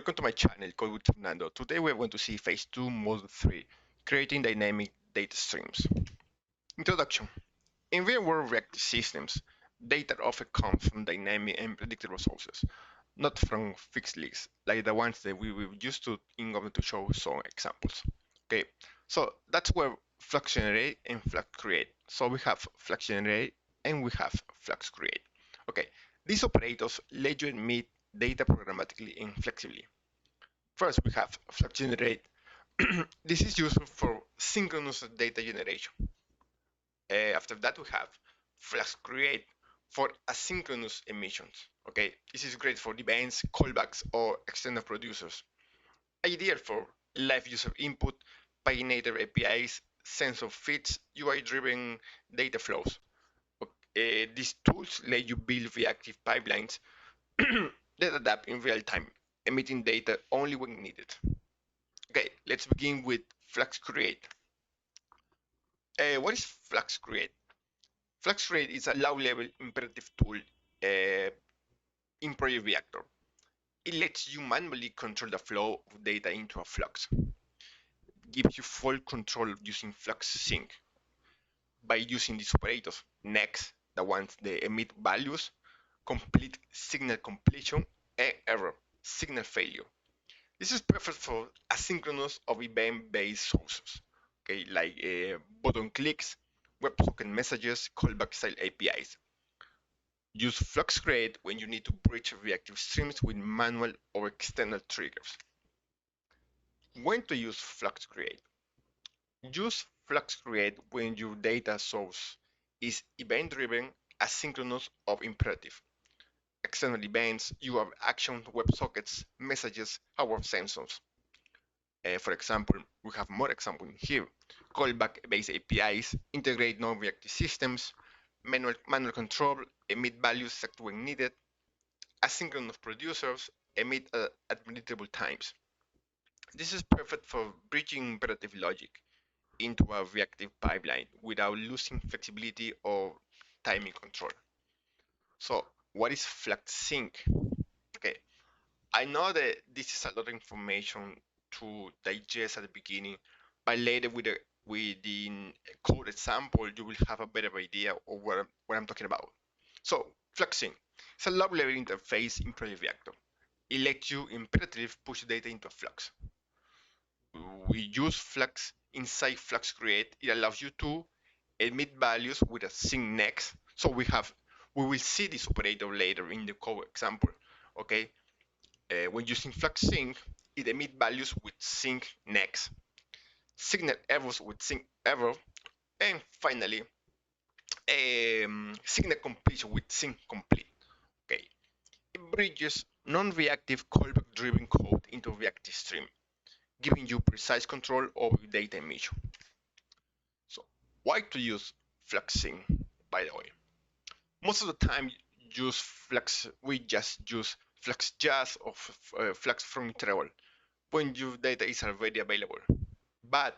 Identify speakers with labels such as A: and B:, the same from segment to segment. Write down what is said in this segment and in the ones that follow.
A: Welcome to my channel, Code with Fernando. Today we're going to see Phase 2, Module 3, Creating Dynamic Data Streams. Introduction. In real-world reactive systems, data often comes from dynamic and predictable sources, not from fixed lists, like the ones that we will use in order to show some examples. Okay, so that's where FluxGenerate and FluxCreate. So we have FluxGenerate and we have FluxCreate. Okay, these operators let you emit data programmatically and flexibly. First, we have FluxGenerate. This is useful for synchronous data generation. After that, we have FluxCreate for asynchronous emissions. Okay, this is great for events, callbacks, or external producers. Ideal for live user input, paginator APIs, sensor feeds, UI-driven data flows. These tools let you build reactive pipelines that adapt in real time, emitting data only when needed. Okay, let's begin with FluxCreate. What is FluxCreate? FluxCreate is a low-level imperative tool in Project Reactor. It lets you manually control the flow of data into a Flux. Gives you full control using FluxSink by using these operators. Next, the ones that emit values, complete signal completion, and error, signal failure. This is perfect for asynchronous or event-based sources, okay, like button clicks, WebSocket messages, callback style APIs. Use FluxCreate when you need to bridge reactive streams with manual or external triggers. When to use FluxCreate? Use FluxCreate when your data source is event-driven, asynchronous, or imperative. External events, UR actions, WebSockets, messages, our sensors. For example, we have more examples here. Callback-based APIs, integrate non-reactive systems, manual control, emit values set when needed, asynchronous producers, emit at predictable times. This is perfect for bridging imperative logic into a reactive pipeline without losing flexibility or timing control. So, what is FluxSink? Okay, I know that this is a lot of information to digest at the beginning, but later with the code example, you will have a better idea of what I'm talking about. So, FluxSink is a low-level interface in Project Reactor. It lets you imperatively push data into a Flux. We use Flux inside FluxCreate. It allows you to emit values with a sync next. So we will see this operator later in the code example. Okay, when using FluxSink, it emits values with sync next, signal errors with sync error, and finally, signal completion with sync complete. Okay, it bridges non-reactive callback-driven code into reactive stream, giving you precise control over data emission. So, why to use FluxSink? By the way, most of the time, we just use FluxJazz or Flux from Treble when your data is already available. But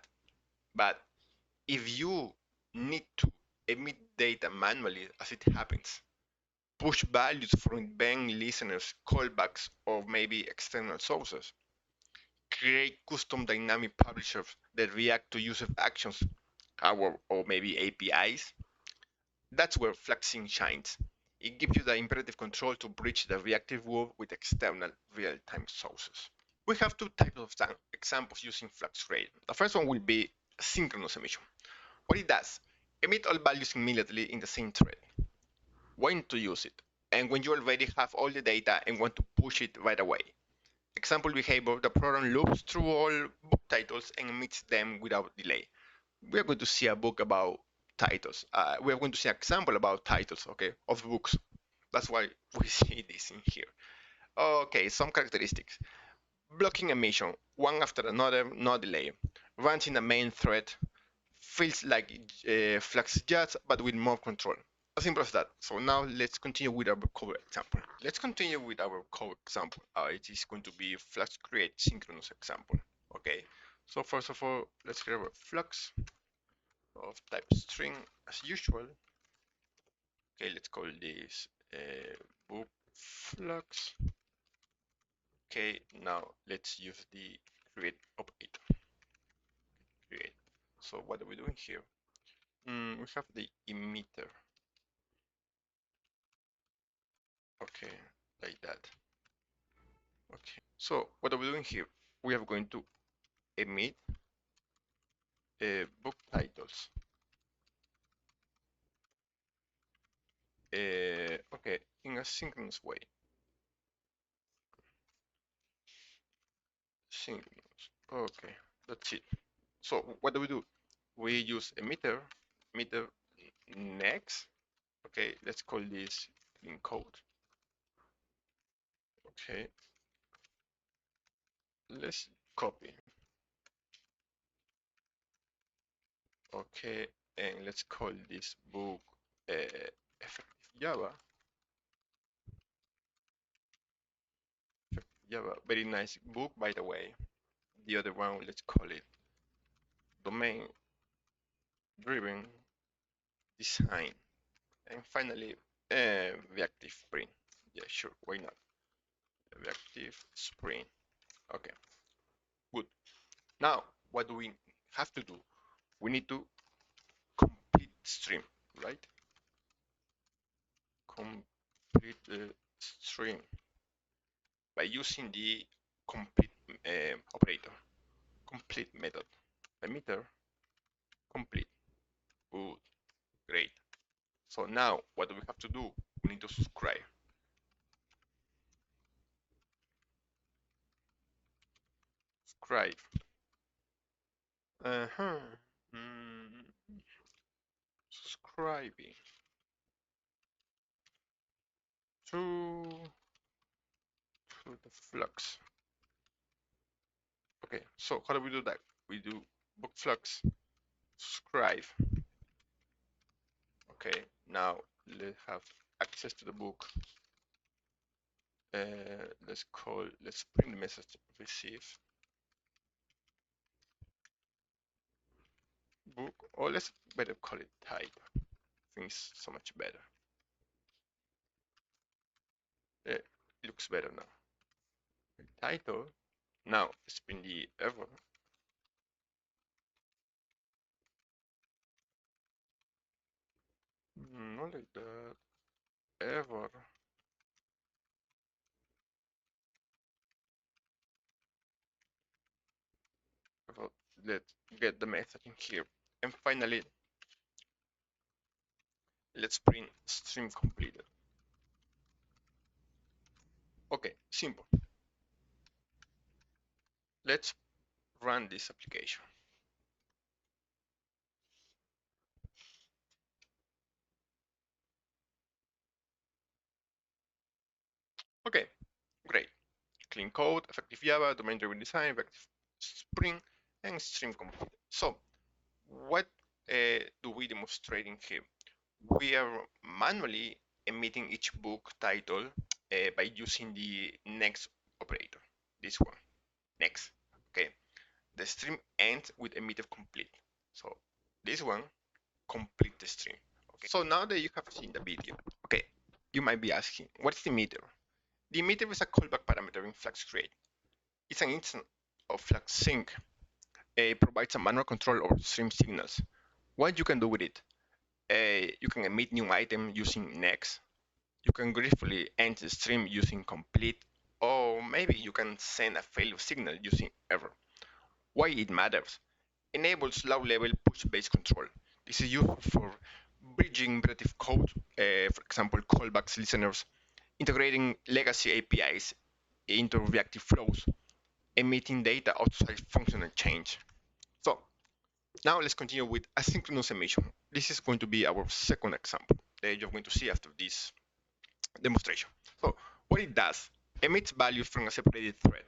A: if you need to emit data manually as it happens, push values from event listeners, callbacks, or maybe external sources, create custom dynamic publishers that react to user actions or maybe APIs, that's where FluxSink shines. It gives you the imperative control to bridge the reactive world with external real-time sources. We have two types of examples using FluxCreate. The first one will be synchronous emission. What it does, emit all values immediately in the same thread. When to use it, and when you already have all the data and want to push it right away. Example behavior, the program loops through all book titles and emits them without delay. We are going to see a book about titles. We are going to see an example about titles, okay, of books. That's why we see this in here. Okay, some characteristics. Blocking emission, one after another, no delay. Runs in the main thread. Feels like FluxJazz, but with more control. As simple as that. So now let's continue with our code example. It is going to be FluxCreate synchronous example. Okay. So first of all, let's create a flux of type string as usual. Okay, let's call this book flux. Okay, now let's use the create operator. Create. So what are we doing here? We have the emitter. Okay, like that. Okay, so what are we doing here? We are going to emit book titles. Okay, in a synchronous way. Synchronous. Okay, that's it. So what do? We use emitter next. Okay, let's call this in code. Okay, let's copy. Okay, and let's call this book effective Java. Java, very nice book, by the way. The other one, let's call it domain driven design. And finally, reactive print. Yeah, sure, why not? Reactive sprint. Okay, good. Now, what do we have to do? We need to complete stream, right? Complete the stream by using the complete operator, complete method. Emitter complete. Good, great. So now, what do we have to do? We need to subscribe. Subscribe. Uh-huh. Subscribing to the Flux. Okay, so how do we do that? We do book Flux, subscribe. Okay, now let's have access to the book. Let's print the message receive book, or let's better call it type. Things so much better. It looks better now. Title. Now let's print the error. Not like that. Error. Let's get the method in here. And finally, let's print stream completed. Okay, simple. Let's run this application. Okay, great. Clean code, effective Java, domain-driven design, effective Spring, and stream completed. So, what do we demonstrate in here? We are manually emitting each book title by using the next operator, this one, next. Okay, the stream ends with emitter complete. So this one complete the stream. Okay, so now that you have seen the video, okay, you might be asking, what's the emitter? The emitter is a callback parameter in Flux.create. It's an instance of FluxSink. It provides a manual control over stream signals. What you can do with it? You can emit new item using next. You can gracefully end the stream using complete, or maybe you can send a failure signal using error. Why it matters? Enables low-level push-based control. This is useful for bridging imperative code, for example, callbacks listeners, integrating legacy APIs into reactive flows, emitting data outside functional change. So now let's continue with asynchronous emission. This is going to be our second example that you're going to see after this demonstration. So what it does, emits values from a separated thread.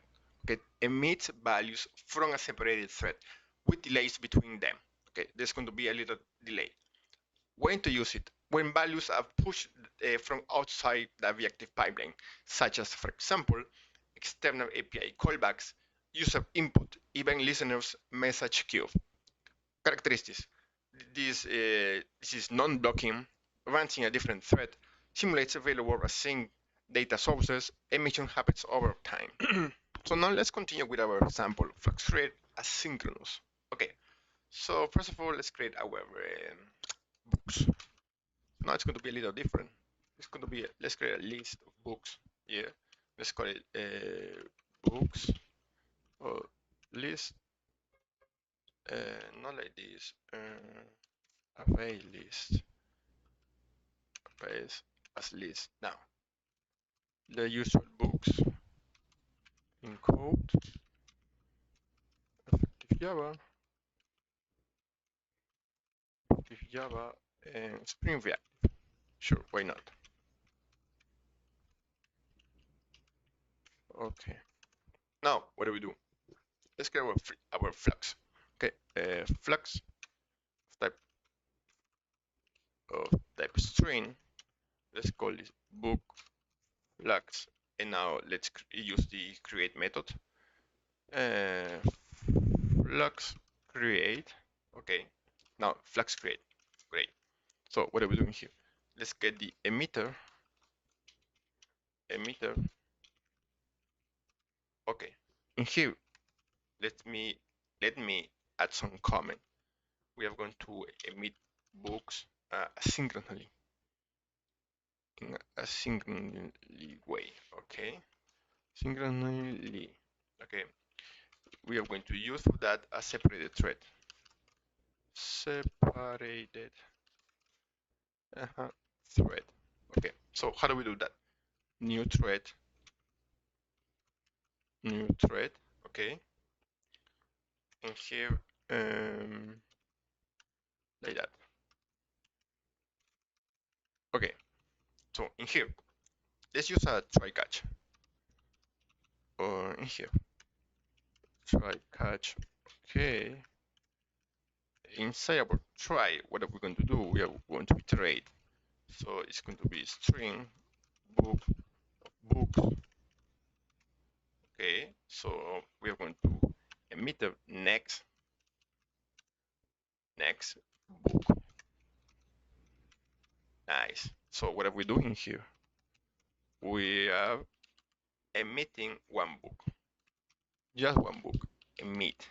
A: Okay, emits values from a separated thread with delays between them. Okay, there's going to be a little delay. When to use it? When values are pushed from outside the reactive pipeline, such as, for example, external API callbacks, user input, even listeners' message queue. Characteristics. This is non-blocking, runs in a different thread, simulates available async data sources, emission happens over time. So now let's continue with our example, FluxCreate asynchronous. Okay, so first of all, let's create our books. Now it's going to be a little different. It's going to be, let's create a list of books. Yeah, let's call it books or list, not like this, array list, arrays as list. Now, the usual books in code, effective Java, and Spring Reactive. Sure, why not? Okay. Now, what do we do? Let's get our flux. Okay, flux type of type string. Let's call this book flux, and now let's use the create method. Flux create. Okay. Now flux create. Great. So what are we doing here? Let's get the emitter. Okay. In here, let me add some comment. We are going to emit books asynchronously in a asynchronously way. Okay. Synchronously. Okay. We are going to use for that a separated thread. Separated thread. Okay. So how do we do that? New thread. Okay. And here, like that. Okay. So in here, let's use a try catch. Or in here, try catch. Okay. Inside our try, what are we going to do? We are going to iterate. So it's going to be string book books. Okay. So we are going to emit the next book. Nice. So what are we doing here? We are emitting one book. Just one book. Emit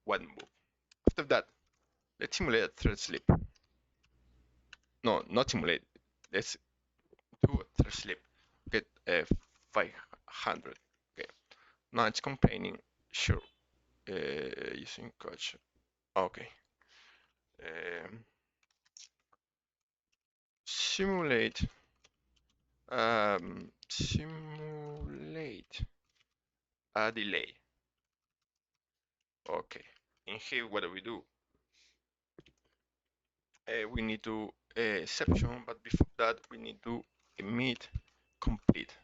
A: one book. After that, let's simulate a thread slip. No, not simulate. Let's do a thread slip. Get 500. Okay. Now it's complaining. Sure. Using coach. Okay. Simulate. Simulate a delay. Okay. In here, what do we do? We need to exception, but before that, we need to emit complete.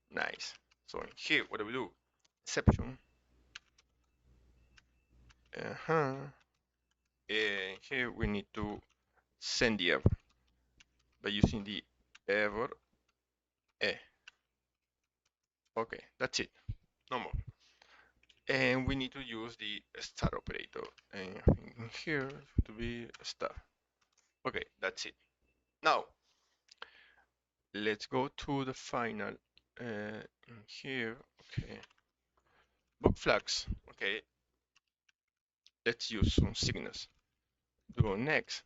A: Nice. So in here, what do we do? Exception. Here we need to send the error by using the error. Okay, that's it. No more. And we need to use the star operator. And in here to be a star. Okay, that's it. Now let's go to the final. In here, okay. Book flags. Okay. Let's use some signals. Do next.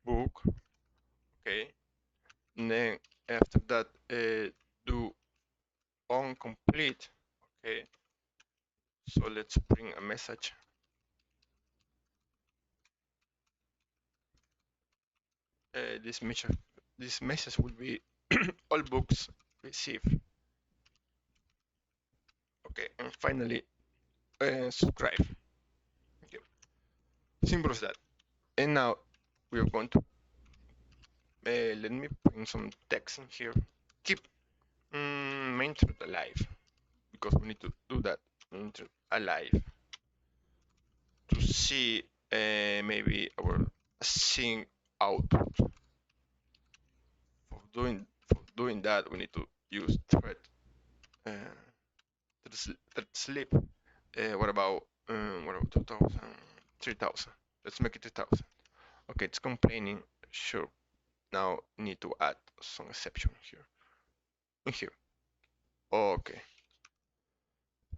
A: Book. Okay. And then after that, do on complete. Okay. So let's bring a message. This message will be all books received. Okay, and finally subscribe. Okay. Simple as that. And now we are going to let me bring some text in here. Keep main thread alive, because we need to do that. Main thread alive to see maybe our sync output. For doing that, we need to use thread sleep. What about 2,000, 3,000? Let's make it 3,000. Okay, it's complaining. Sure. Now need to add some exception here. In here. Okay.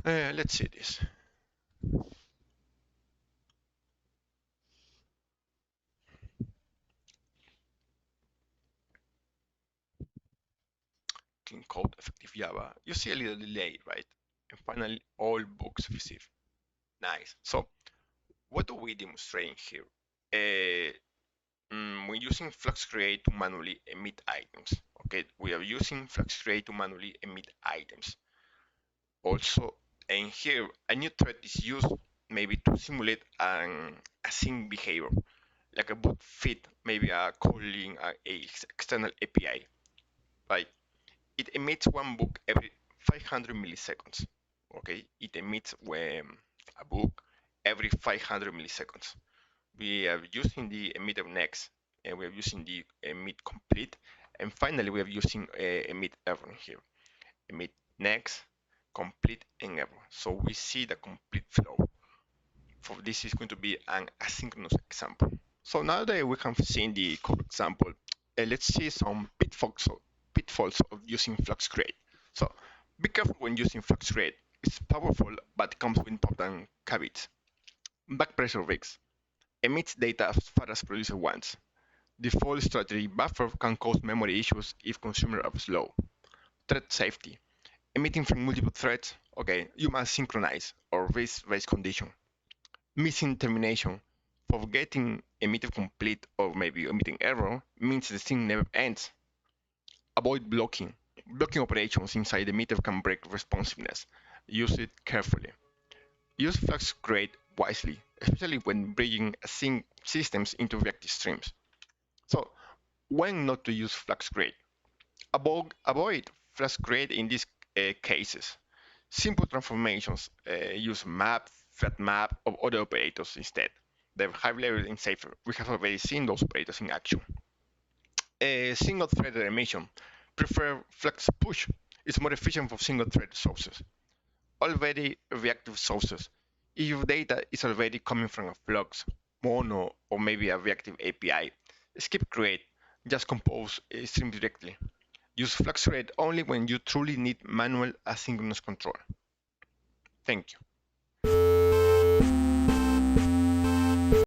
A: Let's see this. Clean code, effective Java. You see a little delay, right? And finally, all books received. Nice. So, what do we demonstrate here? We're using FluxCreate to manually emit items. Okay, we are using FluxCreate to manually emit items. Also, in here, a new thread is used maybe to simulate an async behavior, like a boot fit, maybe calling a external API, right? It emits one book every 500 milliseconds. Okay, it emits a book every 500 milliseconds. We are using the emitter next, and we are using the emit complete, and finally we are using emit error here. Emit next, complete, and error. So we see the complete flow. For this is going to be an asynchronous example. So now that we have seen the code example, let's see some pitfalls of using FluxCreate. So be careful when using FluxCreate. It's powerful, but it comes with important caveats. Back pressure rigs. Emits data as far as producer wants. Default strategy buffer can cause memory issues if consumer are slow. Thread safety. Emitting from multiple threads, okay, you must synchronize or risk race condition. Missing termination. Forgetting emitter complete or maybe emitting error means the thing never ends. Avoid blocking. Blocking operations inside the emitter can break responsiveness. Use it carefully. Use FluxCreate wisely, especially when bridging async systems into reactive streams. So, when not to use FluxCreate? Avoid FluxCreate in these cases. Simple transformations, use map, thread map, or other operators instead. They're highly level and safer. We have already seen those operators in action. Single threaded emission. Prefer Flux push. It's more efficient for single thread sources. Already reactive sources. If your data is already coming from a Flux, Mono, or maybe a reactive API, skip create. Just compose stream directly. Use FluxCreate only when you truly need manual asynchronous control. Thank you.